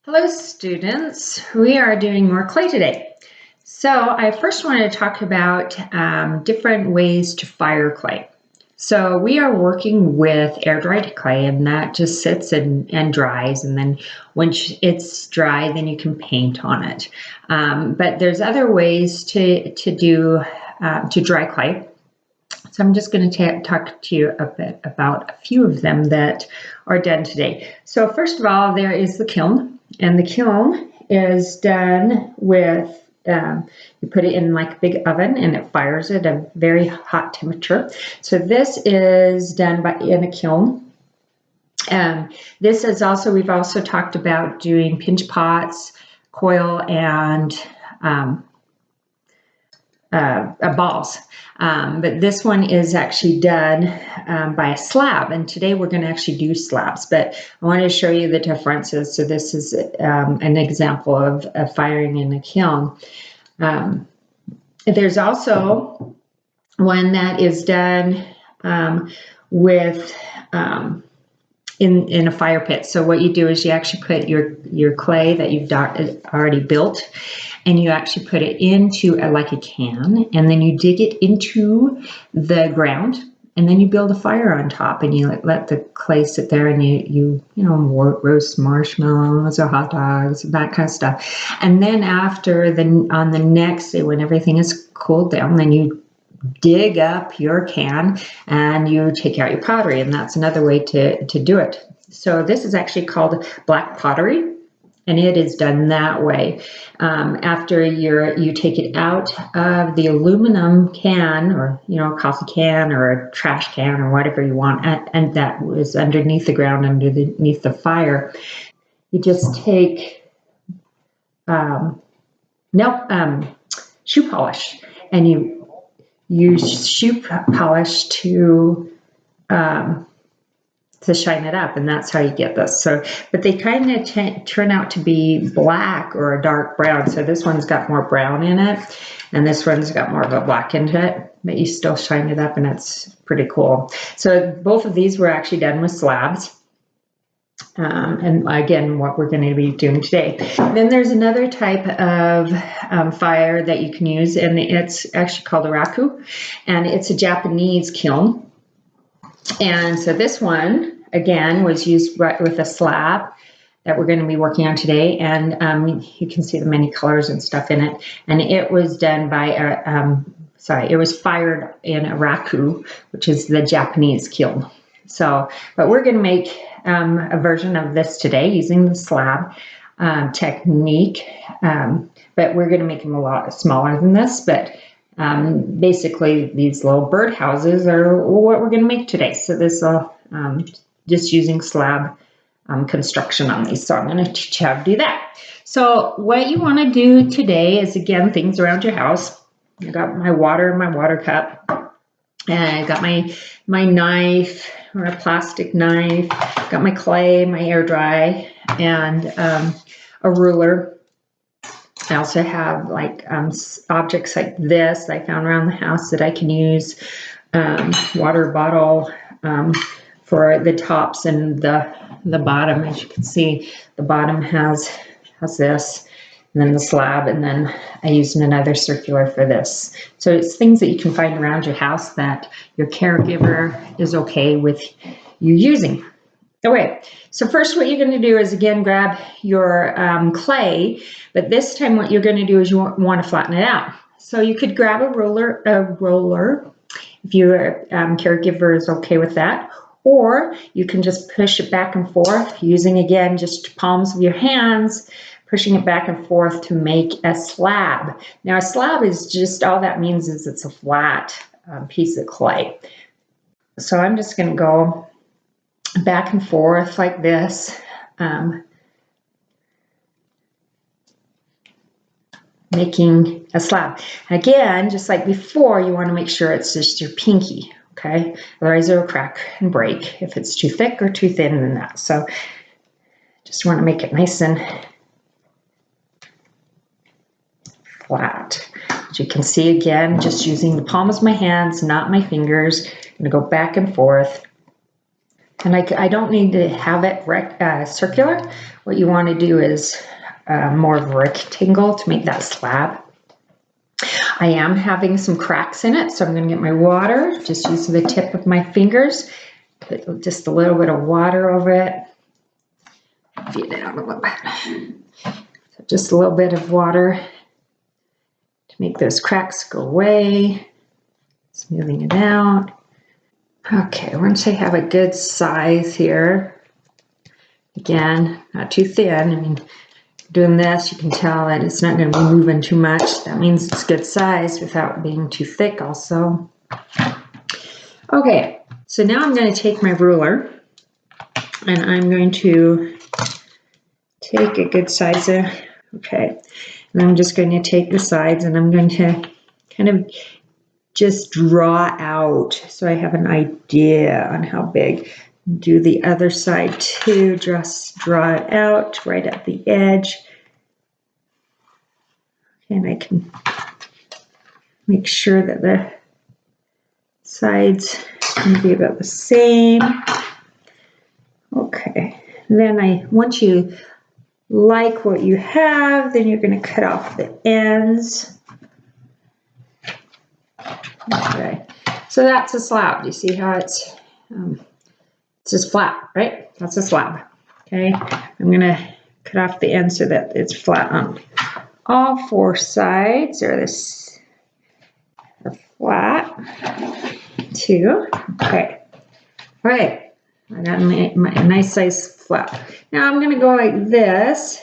Hello students, we are doing more clay today. So I first wanted to talk about different ways to fire clay. So we are working with air dried clay, and that just sits and dries, and then once it's dry then you can paint on it. But there's other ways to dry clay. So I'm just going to talk to you a bit about a few of them that are done today. So first of all, there is the kiln. And the kiln is done with, you put it in like a big oven and it fires at a very hot temperature. So this is done in a kiln. This is also, we've also talked about doing pinch pots, coil, and balls. But this one is actually done by a slab, and today we're going to actually do slabs, but I wanted to show you the differences. So this is an example of firing in a kiln. There's also one that is done with in a fire pit. So what you do is you actually put your clay that you've already built, and you actually put it into like a can, and then you dig it into the ground, and then you build a fire on top, and you let the clay sit there, and you roast marshmallows or hot dogs, that kind of stuff. And then on the next day, when everything is cooled down, then you dig up your can and you take out your pottery, and that's another way to do it. So this is actually called black pottery, and it is done that way. After you take it out of the aluminum can, or a coffee can or a trash can or whatever you want, and that was underneath the ground, underneath the fire, you just take shoe polish, and you use shoe polish to shine it up, and that's how you get this. So, but they kind of turn out to be black or a dark brown. So this one's got more brown in it, and this one's got more of a black into it, but you still shine it up, and it's pretty cool. So both of these were actually done with slabs. And again, what we're going to be doing today. Then there's another type of fire that you can use, and it's actually called a raku, and it's a Japanese kiln. And so this one, again, was used right with a slab that we're going to be working on today, and you can see the many colors and stuff in it. And it was done by it was fired in a raku, which is the Japanese kiln. So, but we're going to make a version of this today using the slab technique, but we're going to make them a lot smaller than this. But basically, these little birdhouses are what we're going to make today. So this will just using slab construction on these. So I'm going to teach you how to do that. So what you want to do today is, again, things around your house. I got my water in my water cup. And I got my knife, or a plastic knife, got my clay, my air dry, and a ruler. I also have like objects like this that I found around the house that I can use. Water bottle for the tops, and the bottom. As you can see, the bottom has this. And then the slab, and then I used another circular for this. So it's things that you can find around your house that your caregiver is okay with you using. Okay, so first what you're going to do is, again, grab your clay, but this time what you're going to do is you want to flatten it out. So you could grab a roller if your caregiver is okay with that, or you can just push it back and forth using, again, just palms of your hands, pushing it back and forth to make a slab. Now, a slab is just, all that means is it's a flat piece of clay. So I'm just going to go back and forth like this, making a slab. Again, just like before, you want to make sure it's just your pinky, okay? Otherwise it'll crack and break if it's too thick or too thin than that. So just want to make it nice and flat. As you can see, again, just using the palms of my hands, not my fingers. I'm going to go back and forth. And I don't need to have it circular. What you want to do is more of a rectangle to make that slab. I am having some cracks in it, so I'm going to get my water, just using the tip of my fingers, put just a little bit of water over it. Feed it down a little bit. So just a little bit of water to make those cracks go away. Smoothing it out. Okay, once I have a good size here, again, not too thin. I mean, doing this, you can tell that it's not going to be moving too much. That means it's good size without being too thick also. Okay, so now I'm going to take my ruler and I'm going to take a good size of, okay, and I'm just going to take the sides and I'm going to kind of just draw out so I have an idea on how big. Do the other side too, just draw it out right at the edge. And I can make sure that the sides can be about the same. Okay, then once you like what you have, then you're going to cut off the ends. Okay, so that's a slab. You see how it's just flat, right? That's a slab. Okay, I'm going to cut off the end so that it's flat on all four sides, or this are flat too. Okay, all right. I got my nice size flap. Now I'm going to go like this.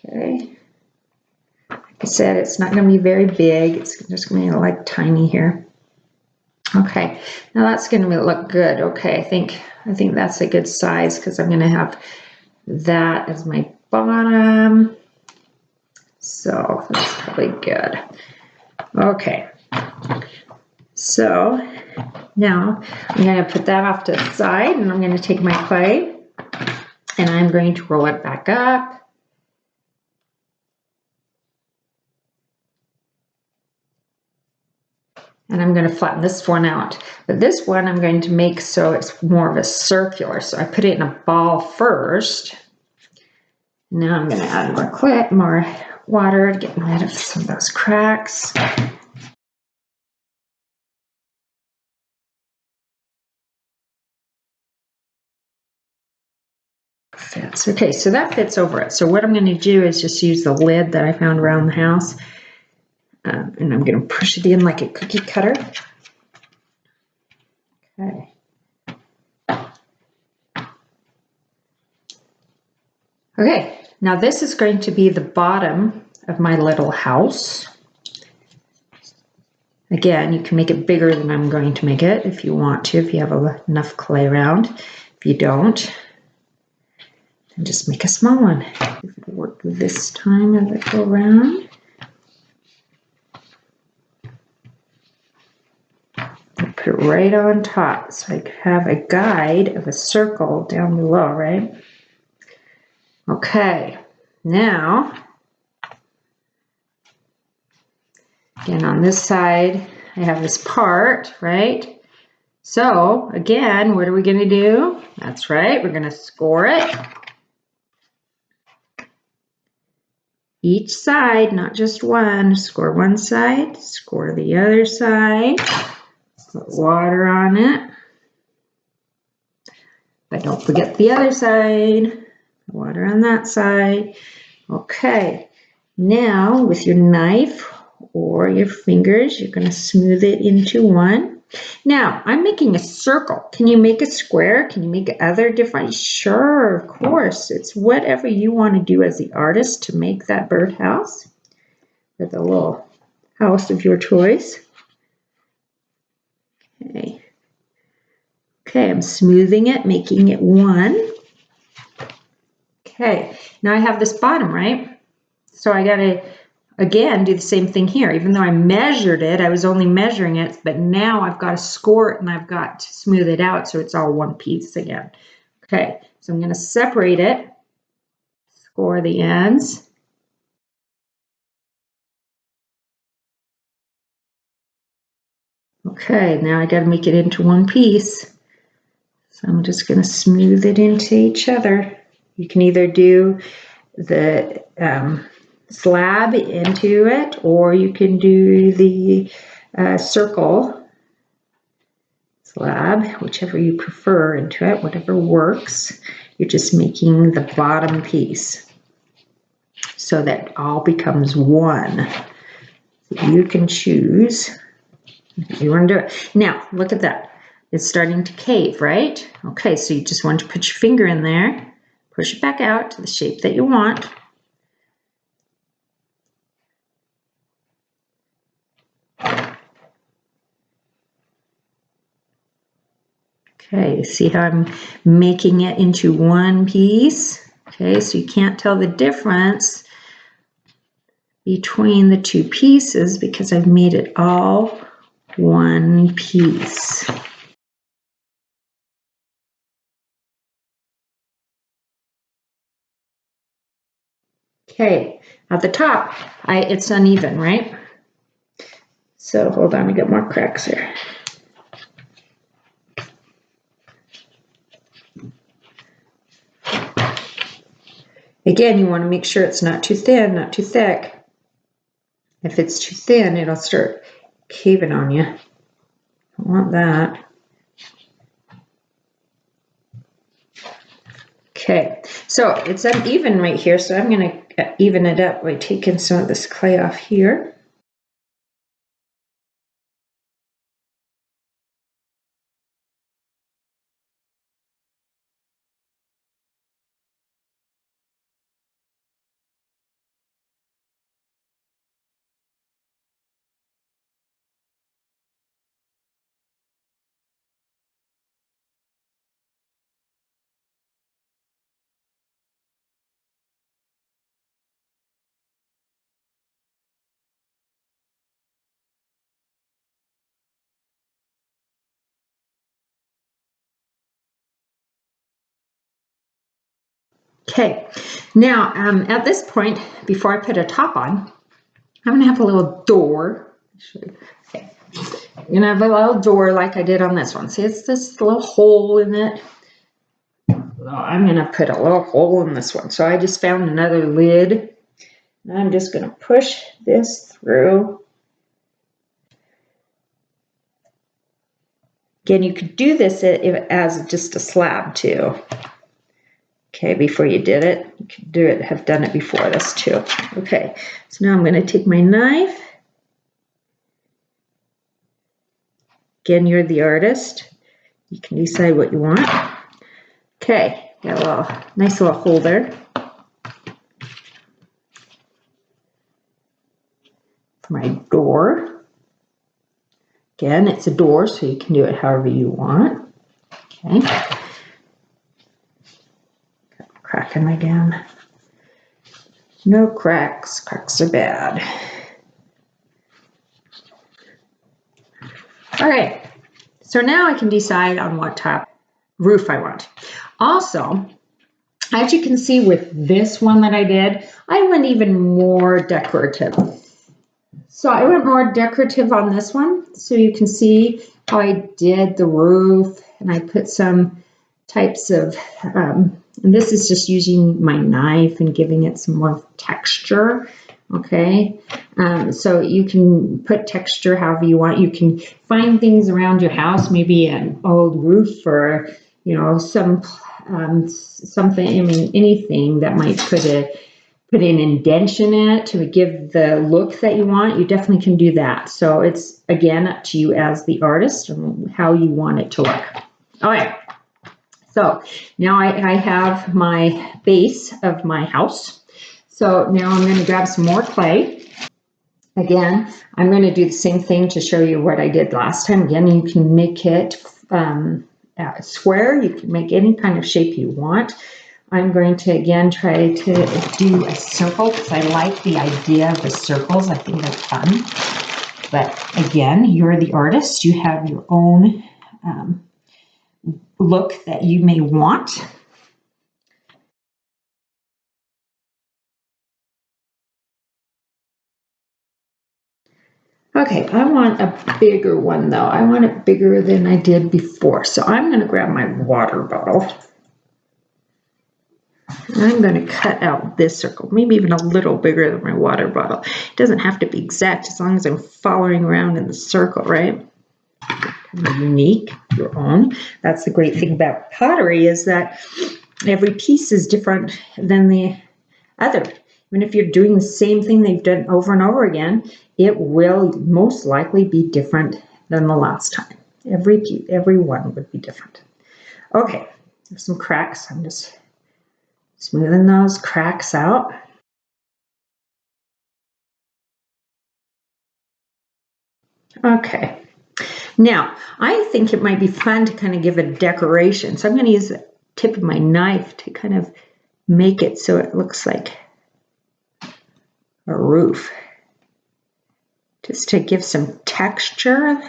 Okay. Like I said, it's not going to be very big. It's just going to be like tiny here. Okay. Now that's going to look good. Okay. I think that's a good size because I'm going to have that as my bottom. So that's probably good. Okay. So now I'm going to put that off to the side and I'm going to take my clay and I'm going to roll it back up. And I'm going to flatten this one out. But this one I'm going to make so it's more of a circular. So I put it in a ball first. Now I'm going to add more water to get rid of some of those cracks. Fits. Okay, so that fits over it. So what I'm going to do is just use the lid that I found around the house. And I'm going to push it in like a cookie cutter. Okay. Okay, now this is going to be the bottom of my little house. Again, you can make it bigger than I'm going to make it if you want to, if you have enough clay around. If you don't, then just make a small one. If it work this time as I go around. Put it right on top so I have a guide of a circle down below, right? Okay, now, again on this side, I have this part, right? So again, what are we going to do? That's right, we're going to score it. Each side, not just one. Score one side, score the other side. Put water on it. But don't forget the other side. Water on that side. Okay, now with your knife or your fingers, you're going to smooth it into one. Now, I'm making a circle. Can you make a square? Can you make other different? Sure, of course. It's whatever you want to do as the artist to make that birdhouse or the little house of your choice. Okay. Okay, I'm smoothing it, making it one. Okay, now I have this bottom, right? So I got to, again, do the same thing here. Even though I measured it, I was only measuring it, but now I've got to score it and I've got to smooth it out so it's all one piece again. Okay, so I'm going to separate it, score the ends. Okay, now I got to make it into one piece. So I'm just going to smooth it into each other. You can either do the slab into it, or you can do the circle slab, whichever you prefer into it, whatever works. You're just making the bottom piece so that all becomes one. So you can choose if you want to do it. Now, look at that. It's starting to cave, right? Okay, so you just want to put your finger in there, push it back out to the shape that you want. Okay, see how I'm making it into one piece? Okay, so you can't tell the difference between the two pieces because I've made it all one piece. Okay, at the top, it's uneven, right? So hold on, I got more cracks here. Again, you want to make sure it's not too thin, not too thick. If it's too thin, it'll start caving on you. Don't want that. Okay, so it's uneven right here, so I'm going to even it up by taking some of this clay off here. Okay, now at this point, before I put a top on, I'm going to have a little door. Okay. I'm going to have a little door like I did on this one. See, it's this little hole in it. Well, I'm going to put a little hole in this one. So I just found another lid. And I'm just going to push this through. Again, you could do this as just a slab too. Okay, before you did it, you could do it, have done it before this too. Okay, so now I'm going to take my knife. Again, you're the artist. You can decide what you want. Okay, got a little, nice little hole there. My door. Again, it's a door, so you can do it however you want. Okay. Crack in my gown. No cracks. Cracks are bad. All right. So now I can decide on what top roof I want. Also, as you can see with this one that I did, I went even more decorative. So I went more decorative on this one. So you can see how I did the roof, and I put some types of, and this is just using my knife and giving it some more texture. Okay, so you can put texture however you want. You can find things around your house, maybe an old roof or, you know, something, I mean, anything that might put an indentation in it to give the look that you want. You definitely can do that. So it's, again, up to you as the artist and how you want it to look. All right. So now I have my base of my house. So now I'm going to grab some more clay. Again, I'm going to do the same thing to show you what I did last time. Again, you can make it square. You can make any kind of shape you want. I'm going to, again, try to do a circle because I like the idea of the circles. I think they're fun. But again, you're the artist. You have your own look that you may want. Okay, I want a bigger one though. I want it bigger than I did before. So I'm going to grab my water bottle. I'm going to cut out this circle, maybe even a little bigger than my water bottle. It doesn't have to be exact as long as I'm following around in the circle, right? Kind of unique, your own. That's the great thing about pottery, is that every piece is different than the other. Even if you're doing the same thing they've done over and over again, it will most likely be different than the last time. Every one would be different. Okay, there's some cracks. I'm just smoothing those cracks out. Okay, now I think it might be fun to kind of give a decoration. So I'm going to use the tip of my knife to kind of make it so it looks like a roof, just to give some texture.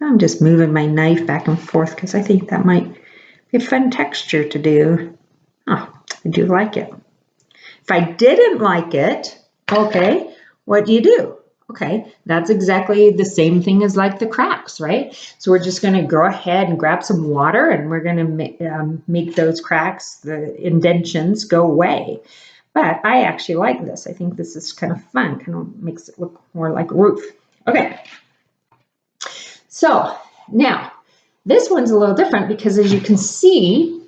I'm just moving my knife back and forth because I think that might be a fun texture to do. Oh, I do like it. If I didn't like it, okay, what do? Okay, that's exactly the same thing as like the cracks, right? So we're just going to go ahead and grab some water and we're going to make those cracks, the indentions, go away. But I actually like this. I think this is kind of fun, kind of makes it look more like a roof. Okay. So now this one's a little different because, as you can see,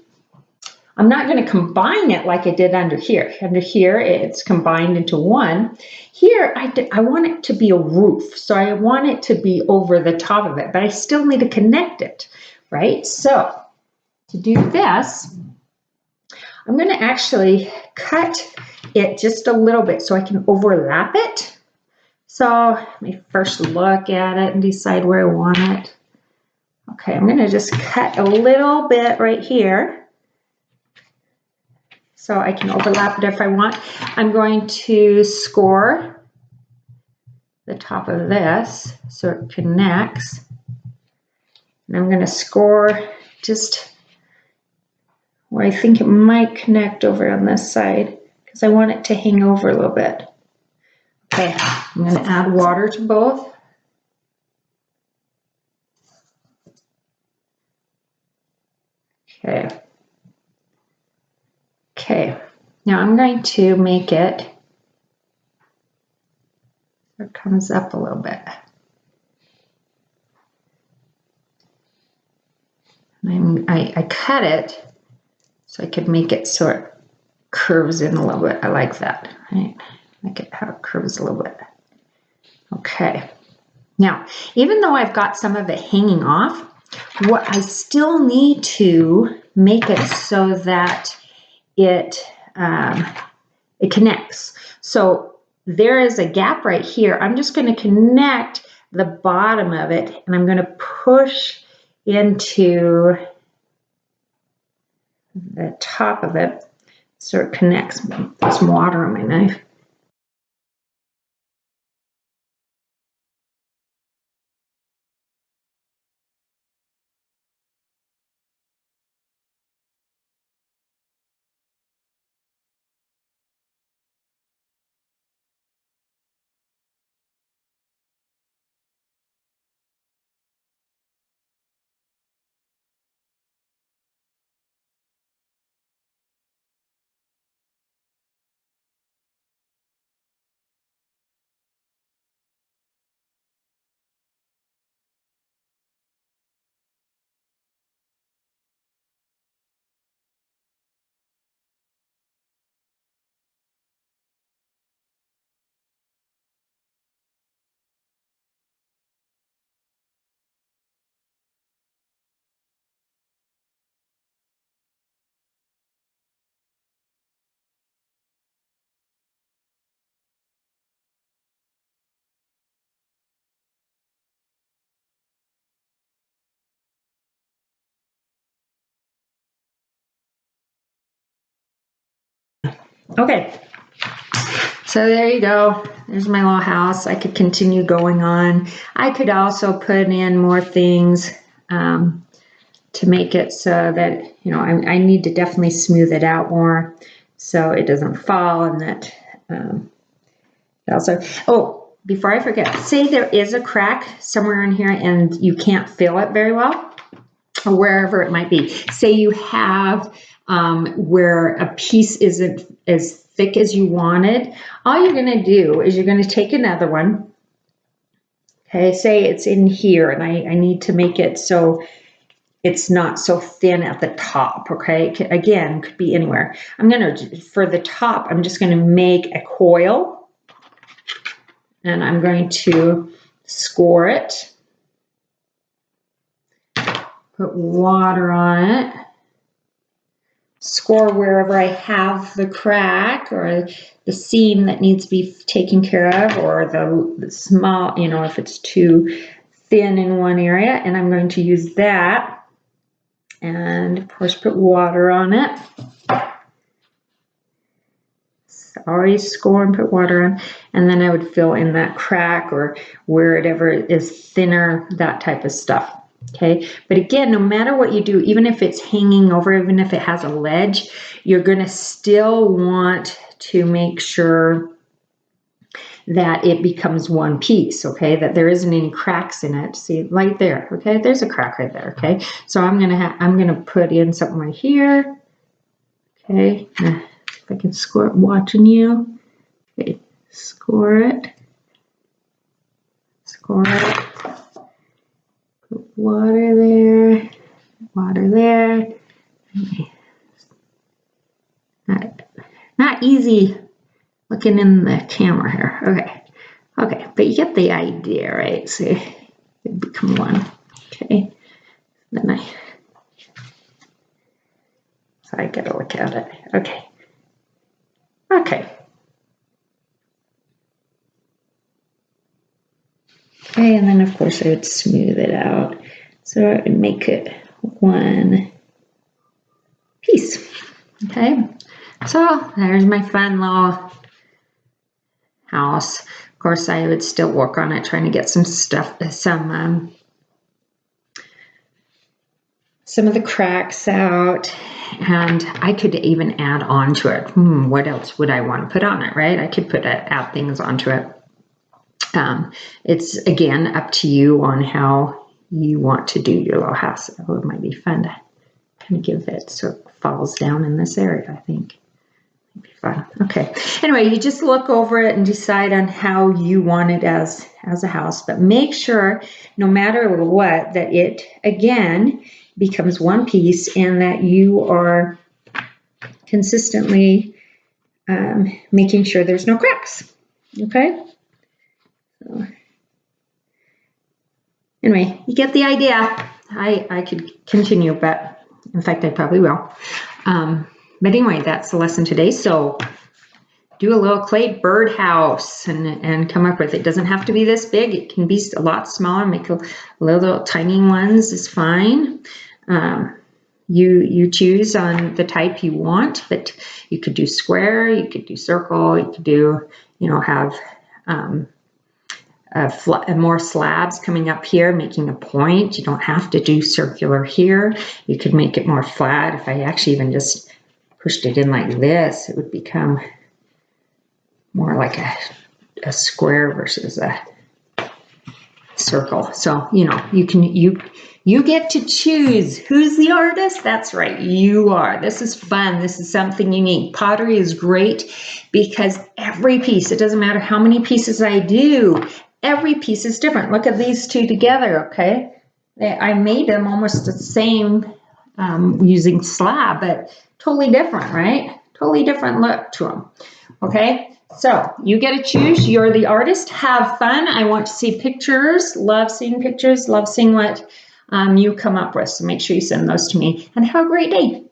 I'm not going to combine it like I did under here. Under here, it's combined into one. Here, I want it to be a roof. So I want it to be over the top of it, but I still need to connect it, right? So to do this, I'm going to actually cut it just a little bit so I can overlap it. So let me first look at it and decide where I want it. Okay, I'm going to just cut a little bit right here so I can overlap it if I want. I'm going to score the top of this so it connects. And I'm going to score just where I think it might connect over on this side because I want it to hang over a little bit. Okay, I'm going to add water to both. Okay. Okay, now I'm going to make it so it comes up a little bit. I cut it so I could make it so it curves in a little bit. I like that. Right? Make it how it curves a little bit. Okay. Now, even though I've got some of it hanging off, what I still need to make it so that it connects. So there is a gap right here. I'm just going to connect the bottom of it and I'm going to push into the top of it so it connects. Put some water on my knife. Okay, so there you go. There's my little house. I could continue going on. I could also put in more things to make it so that, you know, I need to definitely smooth it out more so it doesn't fall, and that also, oh, before I forget, say there is a crack somewhere in here and you can't feel it very well, or wherever it might be. Say you have where a piece isn't as thick as you wanted. All you're going to do is you're going to take another one. Okay, say it's in here and I need to make it so it's not so thin at the top, okay? Again, could be anywhere. I'm going to, for the top, I'm just going to make a coil and I'm going to score it, put water on it, score wherever I have the crack or the seam that needs to be taken care of, or the small, you know, if it's too thin in one area, and I'm going to use that. And of course, put water on it. So always score and put water on. And then I would fill in that crack or wherever is thinner, that type of stuff. Okay. But again, no matter what you do, even if it's hanging over, even if it has a ledge, you're going to still want to make sure that it becomes one piece, okay, that there isn't any cracks in it. See, right there, okay, there's a crack right there, okay. So I'm gonna put in something right here, okay. If I can score it, watching you, okay, score it, put water there, not easy looking in the camera here. Okay, but you get the idea, right? So they become one. Okay, then I gotta look at it. Okay. Okay, and then of course I would smooth it out so I would make it one piece. Okay, so there's my fun little house. Of course, I would still work on it, trying to get some stuff, some of the cracks out, and I could even add on to it. What else would I want to put on it, right? I could add things onto it. It's again up to you on how you want to do your little house. Oh, it might be fun to kind of give it so it falls down in this area, I think. Be fun. Okay. Anyway, you just look over it and decide on how you want it as a house, but make sure no matter what that it again becomes one piece and that you are consistently making sure there's no cracks. Okay. So, anyway, you get the idea. I could continue, but in fact, I probably will. But anyway, that's the lesson today. So do a little clay birdhouse and come up with it. It doesn't have to be this big. It can be a lot smaller. Make a little tiny ones is fine. You choose on the type you want, but you could do square, you could do circle, you could do, you know, have more slabs coming up here, making a point. You don't have to do circular here. You could make it more flat. If I actually even just pushed it in like this, it would become more like a square versus a circle. So, you know, you get to choose who's the artist. That's right, you are. This is fun. This is something unique. Pottery is great because every piece, it doesn't matter how many pieces I do, every piece is different. Look at these two together, okay? I made them almost the same using slab, but totally different, right? Totally different look to them, okay? So you get to choose. You're the artist. Have fun. I want to see pictures. Love seeing pictures. Love seeing what you come up with. So make sure you send those to me and have a great day.